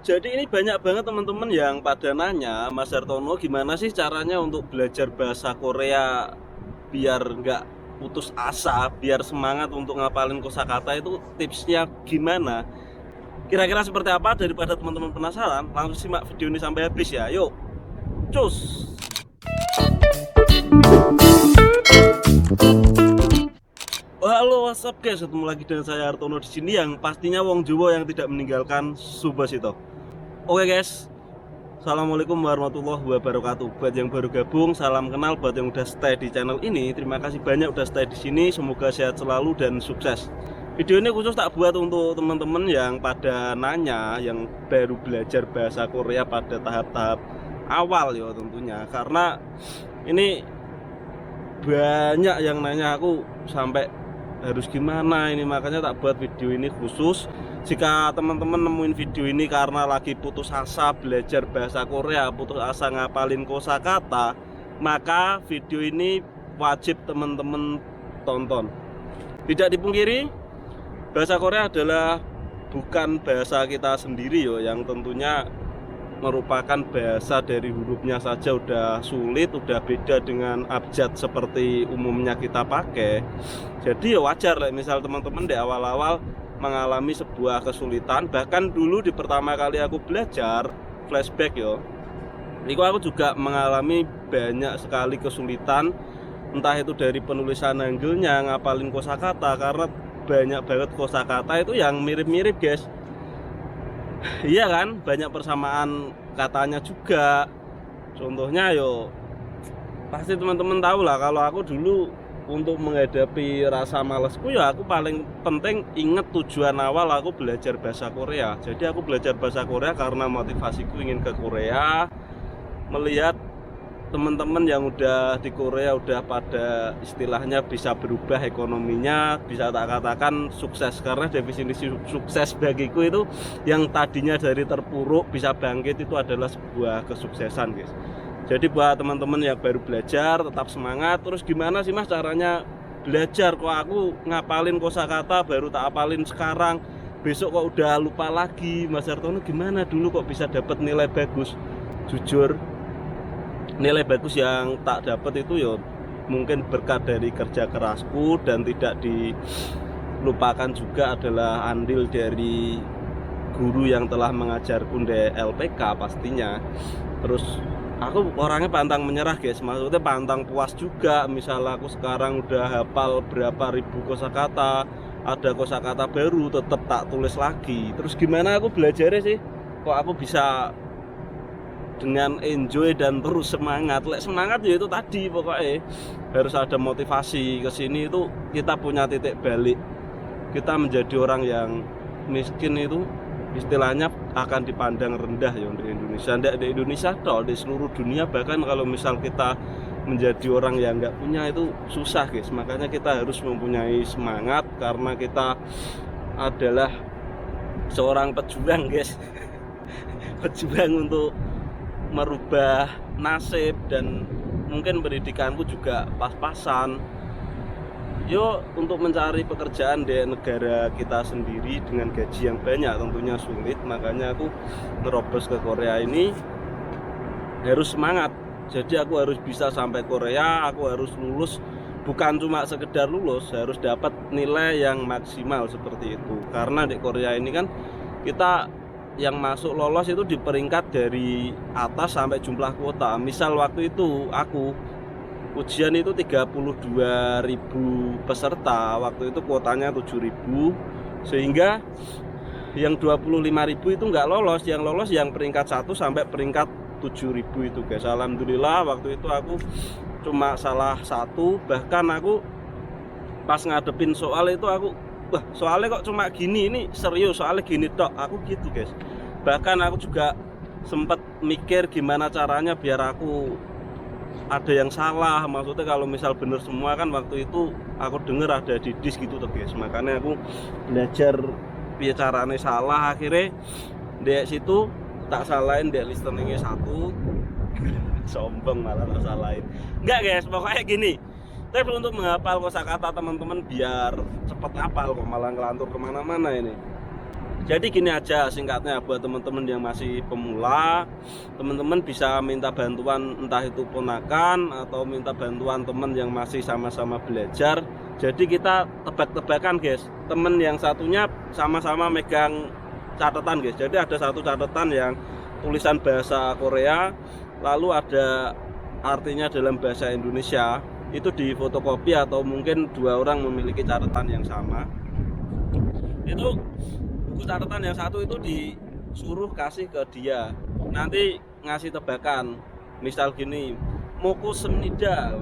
Jadi ini banyak banget teman-teman yang pada nanya, Mas Hartono gimana sih caranya untuk belajar bahasa Korea biar nggak putus asa, biar semangat untuk ngapalin kosakata itu tipsnya gimana? Kira-kira seperti apa? Daripada teman-teman penasaran, langsung simak video ini sampai habis ya. Yuk, cus! Oh, halo, what's up guys? Ketemu lagi dengan saya Hartono di sini yang pastinya wong Jawa yang tidak meninggalkan Subasito. Oke guys, Assalamualaikum warahmatullahi wabarakatuh. Buat yang baru gabung, salam kenal. Buat yang udah stay di channel ini, terima kasih banyak udah stay di sini. Semoga sehat selalu dan sukses. Video ini khusus tak buat untuk teman-teman yang pada nanya, yang baru belajar bahasa Korea pada tahap-tahap awal ya tentunya. Karena ini banyak yang nanya aku sampai harus gimana ini, makanya tak buat video ini khusus. Jika teman-teman nemuin video ini karena lagi putus asa belajar bahasa Korea, putus asa ngapalin kosakata, maka video ini wajib teman-teman tonton. Tidak dipungkiri, bahasa Korea adalah bukan bahasa kita sendiri yo, yang tentunya merupakan bahasa dari hurufnya saja udah sulit, udah beda dengan abjad seperti umumnya kita pakai. Jadi ya wajar lah misal teman-teman di awal-awal mengalami sebuah kesulitan. Bahkan dulu di pertama kali aku belajar flashback yo, itu aku juga mengalami banyak sekali kesulitan, entah itu dari penulisan Hangulnya, ngapalin kosakata, karena banyak banget kosakata itu yang mirip-mirip guys. Iya kan, banyak persamaan katanya juga. Contohnya yo, pasti teman-teman tahu lah kalau aku dulu untuk menghadapi rasa malesku ya aku paling penting inget tujuan awal aku belajar bahasa Korea. Jadi aku belajar bahasa Korea karena motivasiku ingin ke Korea, melihat teman-teman yang udah di Korea udah pada istilahnya bisa berubah ekonominya, bisa tak katakan sukses. Karena definisi sukses bagiku itu yang tadinya dari terpuruk bisa bangkit, itu adalah sebuah kesuksesan guys. Jadi buat teman-teman yang baru belajar tetap semangat. Terus gimana sih mas caranya belajar? Kok aku ngapalin kosakata baru tak apalin sekarang, besok kok udah lupa lagi. Mas Hartono gimana dulu kok bisa dapat nilai bagus? Jujur, nilai bagus yang tak dapat itu ya mungkin berkat dari kerja kerasku, dan tidak dilupakan juga adalah andil dari guru yang telah mengajarku di LPK pastinya. Terus aku orangnya pantang menyerah guys, maksudnya pantang puas juga. Misal aku sekarang udah hafal berapa ribu kosakata, ada kosakata baru tetap tak tulis lagi. Terus gimana aku belajarnya sih? Kok aku bisa dengan enjoy dan terus semangat? Semangat ya itu tadi, pokoknya harus ada motivasi. Kesini itu kita punya titik balik. Kita menjadi orang yang miskin itu istilahnya akan dipandang rendah ya di Indonesia. Tidak di Indonesia toh, di seluruh dunia. Bahkan kalau misal kita menjadi orang yang nggak punya itu susah guys. Makanya kita harus mempunyai semangat, karena kita adalah seorang pejuang guys. Pejuang untuk merubah nasib, dan mungkin pendidikanku juga pas-pasan. Yo, untuk mencari pekerjaan di negara kita sendiri dengan gaji yang banyak tentunya sulit. Makanya aku nerobos ke Korea ini harus semangat. Jadi aku harus bisa sampai Korea, aku harus lulus. Bukan cuma sekedar lulus, harus dapat nilai yang maksimal seperti itu. Karena di Korea ini kan kita yang masuk lolos itu di peringkat dari atas sampai jumlah kuota. Misal waktu itu aku ujian itu 32.000 peserta, waktu itu kuotanya 7.000, sehingga yang 25.000 itu nggak lolos. Yang lolos yang peringkat 1 sampai peringkat 7.000 itu guys. Alhamdulillah waktu itu aku cuma salah satu. Bahkan aku pas ngadepin soal itu aku, wah soalnya kok cuma gini, ini serius soalnya gini tok, aku gitu guys. Bahkan aku juga sempat mikir gimana caranya biar aku ada yang salah. Maksudnya kalau misal bener semua kan waktu itu aku denger ada di disk gitu tuh guys. Makanya aku belajar biar caranya salah. Akhirnya di situ tak salahin di listeningnya satu. Sombong malah tak salahin. Enggak guys, pokoknya gini, tips untuk menghafal kosakata teman-teman biar cepet hafal, kok malah ngelantur kemana-mana ini. Jadi gini aja singkatnya, buat teman-teman yang masih pemula, teman-teman bisa minta bantuan entah itu ponakan atau minta bantuan teman yang masih sama-sama belajar. Jadi kita tebak-tebakan guys, temen yang satunya sama-sama megang catatan guys. Jadi ada satu catatan yang tulisan bahasa Korea, lalu ada artinya dalam bahasa Indonesia, itu di fotokopi atau mungkin dua orang memiliki catatan yang sama. Itu buku catatan yang satu itu disuruh kasih ke dia, nanti ngasih tebakan, misal gini, moko semnida,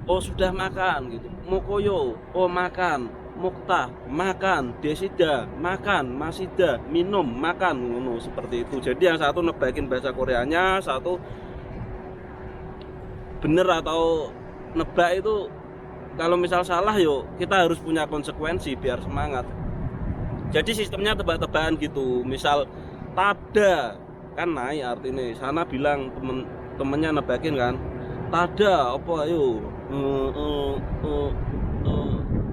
oh sudah makan gitu, mokoyo, oh makan, mukta makan, desida makan, masida minum makan, ngono seperti itu. Jadi yang satu nebakin bahasa Koreanya, satu bener atau nebak itu. Kalau misal salah yuk kita harus punya konsekuensi biar semangat. Jadi sistemnya tebak-tebakan gitu. Misal tada kan naik artinya, sana bilang temennya nebakin kan, tada apa ayo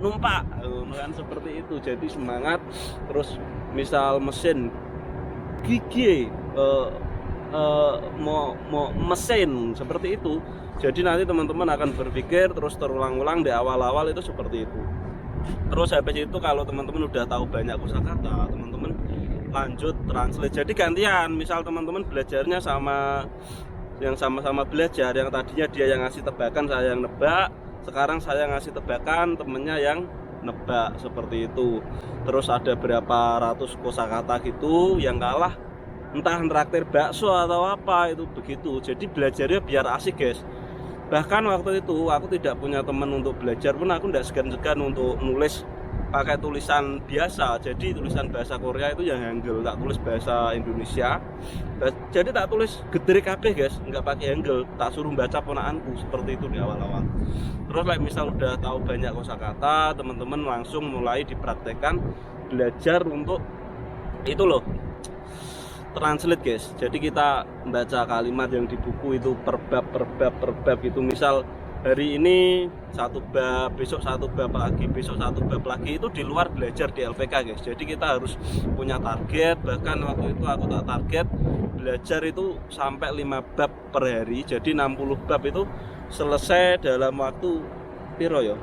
numpak kan seperti itu. Jadi semangat. Terus misal mesin gigi mau mesin seperti itu. Jadi nanti teman-teman akan berpikir terus terulang-ulang di awal-awal itu seperti itu. Terus habis itu kalau teman-teman udah tahu banyak kosakata, teman-teman lanjut translate. Jadi gantian, misal teman-teman belajarnya sama yang sama-sama belajar, yang tadinya dia yang ngasih tebakan, saya yang nebak, sekarang saya ngasih tebakan, temennya yang nebak, seperti itu. Terus ada berapa ratus kosakata gitu, yang kalah entah nraktir bakso atau apa, itu begitu. Jadi belajarnya biar asik guys. Bahkan waktu itu aku tidak punya teman untuk belajar pun, aku tidak segan-segan untuk nulis pakai tulisan biasa. Jadi tulisan bahasa Korea itu yang Hangul, tak tulis bahasa Indonesia. Jadi tak tulis gederi kabeh guys, nggak pakai Hangul, tak suruh baca ponakanku, seperti itu di awal-awal. Terus misal udah tahu banyak kosakata, teman-teman langsung mulai dipraktekkan belajar untuk itu loh, translate guys. Jadi kita baca kalimat yang di buku itu per bab gitu. Misal hari ini satu bab, besok satu bab lagi, besok satu bab lagi, itu di luar belajar di LPK guys. Jadi kita harus punya target. Bahkan waktu itu aku tak target belajar itu sampai 5 bab per hari. Jadi 60 bab itu selesai dalam waktu piro ya?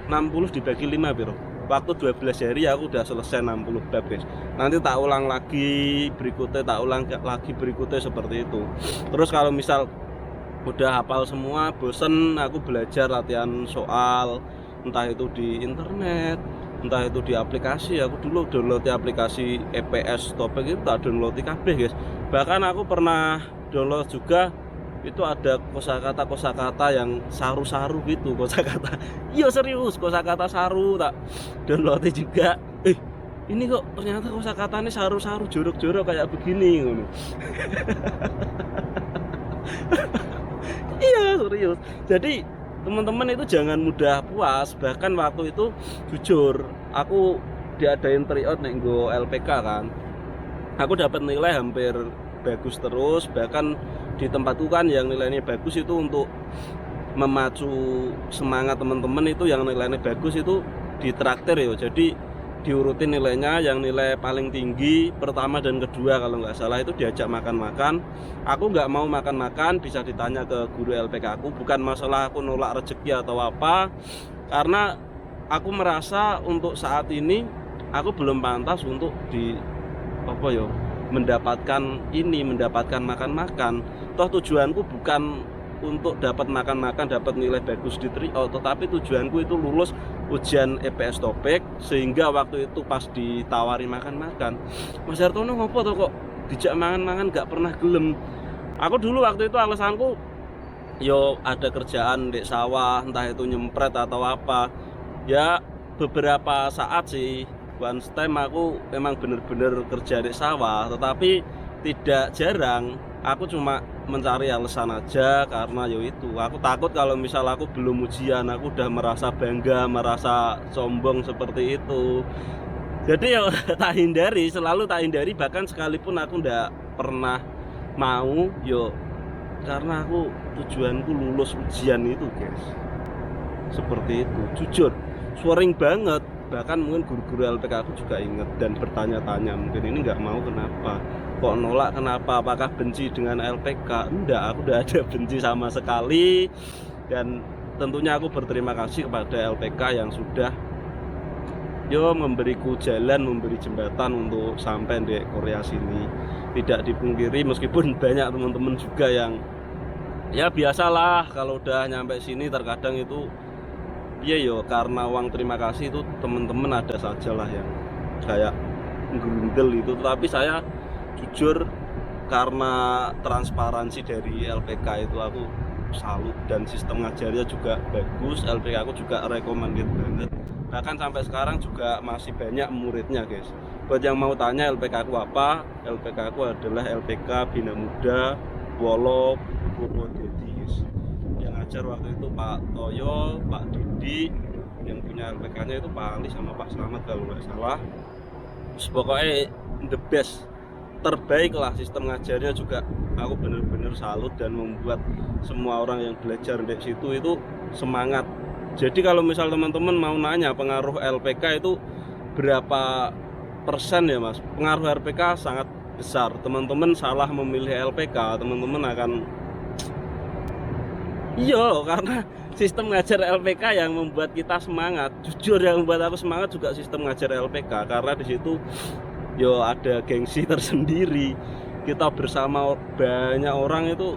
60 dibagi 5 piro? Waktu 12 hari aku udah selesai 60 bab guys. Nanti tak ulang lagi berikutnya, tak ulang lagi berikutnya, seperti itu. Terus kalau misal udah hafal semua, bosen, aku belajar latihan soal, entah itu di internet, entah itu di aplikasi. Aku dulu download aplikasi EPS Topik itu tak download kabeh guys. Bahkan aku pernah download juga, itu ada kosakata yang saru-saru gitu, kosakata. Iya serius, kosakata saru tak download juga. Ini kok ternyata kosakatanya saru-saru, jorok-jorok kayak begini ngono. Iya serius. Jadi teman-teman itu jangan mudah puas. Bahkan waktu itu jujur, aku diadain tryout nek nggo LPK kan. Aku dapat nilai hampir bagus terus. Bahkan di tempatku kan yang nilainya bagus itu untuk memacu semangat teman-teman, itu yang nilainya bagus itu ditraktir ya. Jadi diurutin nilainya, yang nilai paling tinggi pertama dan kedua kalau nggak salah itu diajak makan-makan. Aku nggak mau makan-makan, bisa ditanya ke guru LPK aku. Bukan masalah aku nolak rezeki atau apa, karena aku merasa untuk saat ini aku belum pantas untuk mendapatkan makan-makan. Toh tujuanku bukan untuk dapat makan-makan, dapat nilai bagus di tryout, tetapi tujuanku itu lulus ujian EPS Topik, sehingga waktu itu pas ditawari makan-makan, Mas Hartono ngopo tuh kok dijak mangan-mangan gak pernah gelem. Aku dulu waktu itu alasanku yo ada kerjaan di sawah, entah itu nyempret atau apa. Ya beberapa saat sih one time aku memang bener-bener kerja di sawah, tetapi tidak jarang aku cuma mencari alasan aja, karena yo itu aku takut kalau misal aku belum ujian aku udah merasa bangga, merasa sombong seperti itu. Jadi yo selalu tak hindari, bahkan sekalipun aku ndak pernah mau yo, karena aku tujuanku lulus ujian itu guys. Seperti itu, jujur sering banget bahkan mungkin guru-guru LPK aku juga inget dan bertanya-tanya mungkin ini nggak mau kenapa, kok nolak kenapa, apakah benci dengan LPK? Enggak, aku udah ada benci sama sekali. Dan tentunya aku berterima kasih kepada LPK yang sudah memberiku jalan, memberi jembatan untuk sampai di Korea sini. Tidak dipungkiri meskipun banyak teman-teman juga yang ya biasalah kalau udah nyampe sini terkadang itu karena uang terima kasih itu teman-teman ada sajalah yang kayak grundel itu. Tapi saya jujur karena transparansi dari LPK itu aku salut dan sistem ngajarnya juga bagus. LPK aku juga recommended banget, bahkan sampai sekarang juga masih banyak muridnya guys. Buat yang mau tanya LPK aku apa, LPK aku adalah LPK Bina Muda Wolo Purwodadi guys. Yang ngajar waktu itu Pak Toyo, Pak Didi, yang punya LPK nya itu Pak Ali sama Pak Slamet kalau nggak salah. Pokoknya the best, terbaik lah. Sistem ngajarnya juga aku bener-bener salut dan membuat semua orang yang belajar di situ itu semangat. Jadi kalau misal teman-teman mau nanya pengaruh LPK itu berapa persen ya mas, pengaruh LPK sangat besar. Teman-teman salah memilih LPK, teman-teman akan karena sistem ngajar LPK yang membuat kita semangat. Jujur yang membuat aku semangat juga sistem ngajar LPK, karena di situ ada gengsi tersendiri. Kita bersama banyak orang itu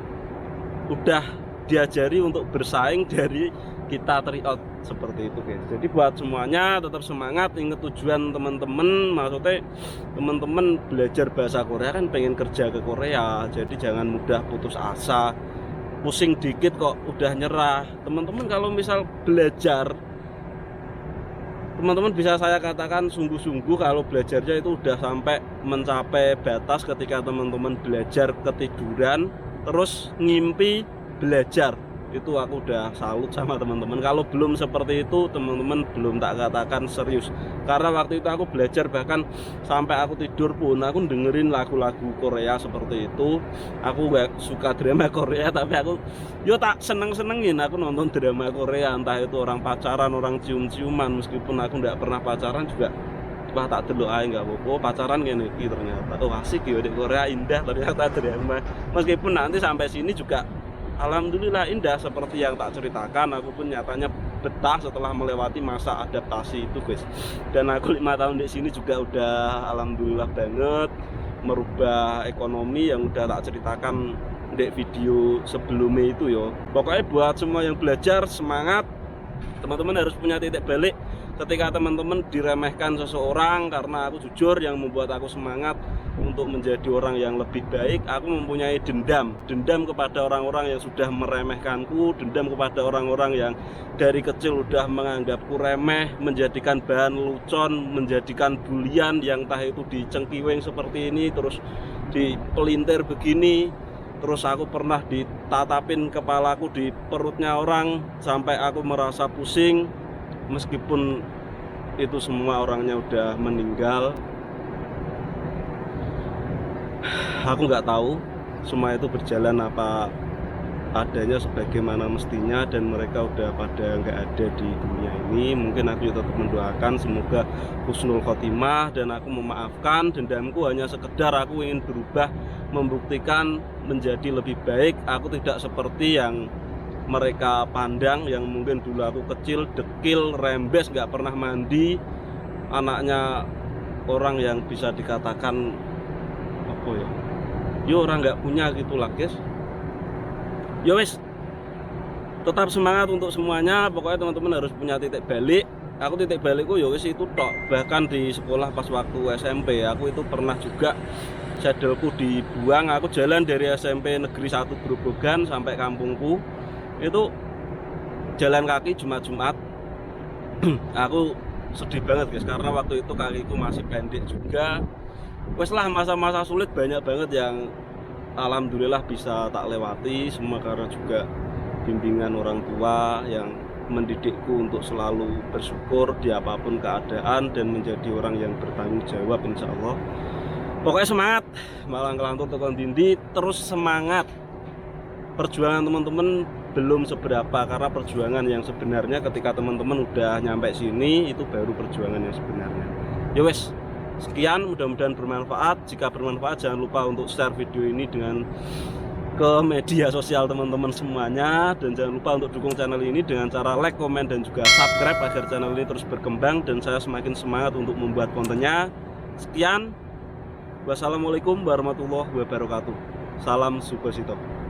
udah diajari untuk bersaing dari kita tryout seperti itu guys. Jadi buat semuanya tetap semangat, inget tujuan teman-teman. Maksudnya teman-teman belajar bahasa Korea kan pengen kerja ke Korea, jadi jangan mudah putus asa. Pusing dikit kok udah nyerah. Teman-teman kalau misal belajar, teman-teman bisa saya katakan sungguh-sungguh kalau belajarnya itu udah sampai mencapai batas ketika teman-teman belajar ketiduran terus ngimpi belajar. Itu aku udah salut sama teman-teman. Kalau belum seperti itu teman-teman belum tak katakan serius. Karena waktu itu aku belajar bahkan sampai aku tidur pun aku dengerin lagu-lagu Korea seperti itu. Aku gak suka drama Korea tapi aku tak seneng-senengin aku nonton drama Korea, entah itu orang pacaran, orang cium-ciuman. Meskipun aku gak pernah pacaran juga wah tak delok ae nggak apa-apa pacaran ngene iki ternyata. Oh asik ya di Korea, indah ternyata drama. Meskipun nanti sampai sini juga alhamdulillah indah seperti yang tak ceritakan. Aku pun nyatanya betah setelah melewati masa adaptasi itu guys. Dan aku 5 tahun di sini juga udah alhamdulillah banget merubah ekonomi yang udah tak ceritakan di video sebelumnya itu Pokoknya buat semua yang belajar semangat. Teman-teman harus punya titik balik ketika teman-teman diremehkan seseorang. Karena aku jujur yang membuat aku semangat untuk menjadi orang yang lebih baik, aku mempunyai dendam kepada orang-orang yang sudah meremehkanku, dendam kepada orang-orang yang dari kecil udah menganggapku remeh, menjadikan bahan lucon, menjadikan bulian yang entah itu dicengkiweng seperti ini, terus dipelintir begini. Terus aku pernah ditatapin kepalaku di perutnya orang sampai aku merasa pusing. Meskipun itu semua orangnya udah meninggal, aku nggak tahu semua itu berjalan apa adanya sebagaimana mestinya, dan mereka udah pada nggak ada di dunia ini. Mungkin aku tetap mendoakan semoga husnul khotimah, dan aku memaafkan. Dendamku hanya sekedar aku ingin berubah, membuktikan menjadi lebih baik. Aku tidak seperti yang mereka pandang, yang mungkin dulu aku kecil, dekil, rembes, nggak pernah mandi, anaknya orang yang bisa dikatakan apa orang nggak punya gitulah guys. Wes, tetap semangat untuk semuanya. Pokoknya teman-teman harus punya titik balik. Aku titik balikku wes itu tok. Bahkan di sekolah pas waktu SMP aku itu pernah juga sadelku dibuang. Aku jalan dari SMP Negeri 1 Grobogan sampai kampungku itu jalan kaki Jumat-Jumat. Aku sedih banget guys, karena waktu itu kakiku masih pendek juga. Wes lah, masa-masa sulit banyak banget yang alhamdulillah bisa tak lewati. Semua karena juga bimbingan orang tua yang mendidikku untuk selalu bersyukur di apapun keadaan dan menjadi orang yang bertanggung jawab insya Allah. Pokoknya semangat, malang kelantur tekan dindi, terus semangat. Perjuangan teman-teman belum seberapa, karena perjuangan yang sebenarnya ketika teman-teman udah nyampe sini itu baru perjuangan yang sebenarnya. Ya wes, sekian, mudah-mudahan bermanfaat. Jika bermanfaat jangan lupa untuk share video ini ke media sosial teman-teman semuanya, dan jangan lupa untuk dukung channel ini dengan cara like, komen, dan juga subscribe agar channel ini terus berkembang dan saya semakin semangat untuk membuat kontennya. Sekian, wassalamualaikum warahmatullahi wabarakatuh. Salam Subasito.